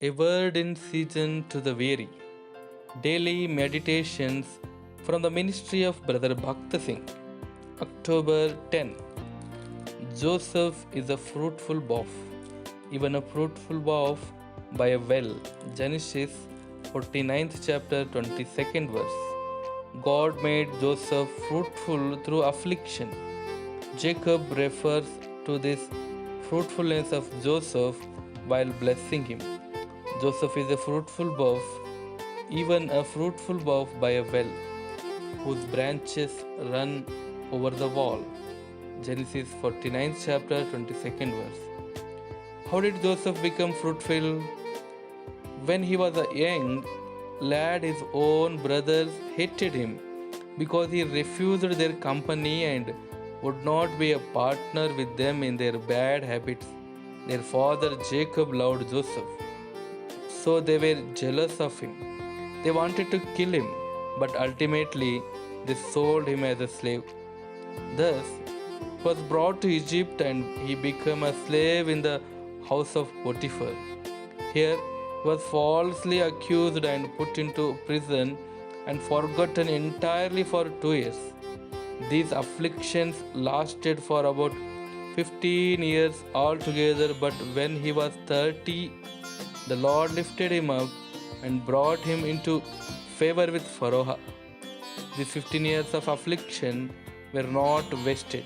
A word in season to the weary. Daily meditations from the ministry of Brother Bhakta Singh. October 10. Joseph is a fruitful bough, even a fruitful bough by a well. Genesis 49th chapter 22nd verse. God made Joseph fruitful through affliction. Jacob refers to this fruitfulness of Joseph while blessing him. Joseph is a fruitful bough, even a fruitful bough by a well, whose branches run over the wall. Genesis 49th chapter 22nd verse. How did Joseph become fruitful? When he was a young lad, his own brothers hated him because he refused their company and would not be a partner with them in their bad habits. Their father Jacob loved Joseph, so they were jealous of him. They wanted to kill him, but ultimately they sold him as a slave. Thus, he was brought to Egypt and he became a slave in the house of Potiphar. Here, he was falsely accused and put into prison and forgotten entirely for 2 years. These afflictions lasted for about 15 years altogether, but when he was 30, the Lord lifted him up and brought him into favor with Pharaoh. These 15 years of affliction were not wasted.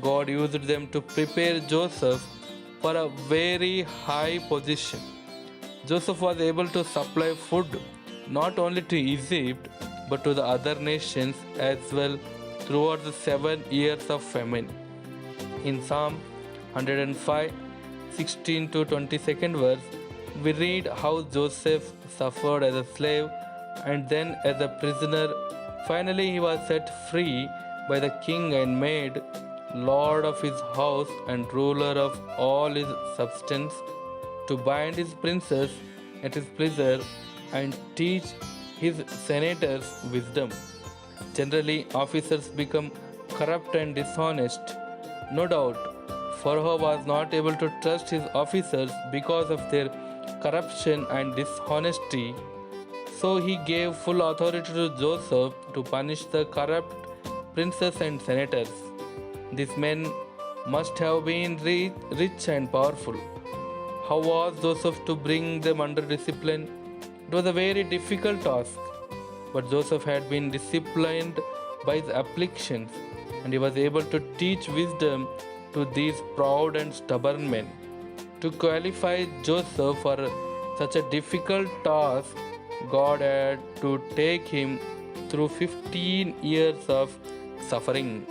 God used them to prepare Joseph for a very high position. Joseph was able to supply food not only to Egypt but to the other nations as well throughout the 7 years of famine. In Psalm 105, 16 to 22nd verse, we read how Joseph suffered as a slave and then as a prisoner. Finally, he was set free by the king and made lord of his house and ruler of all his substance, to bind his princes at his pleasure and teach his senators wisdom. Generally, officers become corrupt and dishonest. No doubt, Pharaoh was not able to trust his officers because of their corruption and dishonesty. So he gave full authority to Joseph to punish the corrupt princes and senators. These men must have been rich and powerful. How was Joseph to bring them under discipline? It was a very difficult task. But Joseph had been disciplined by his afflictions, and he was able to teach wisdom to these proud and stubborn men. To qualify Joseph for such a difficult task, God had to take him through 15 years of suffering.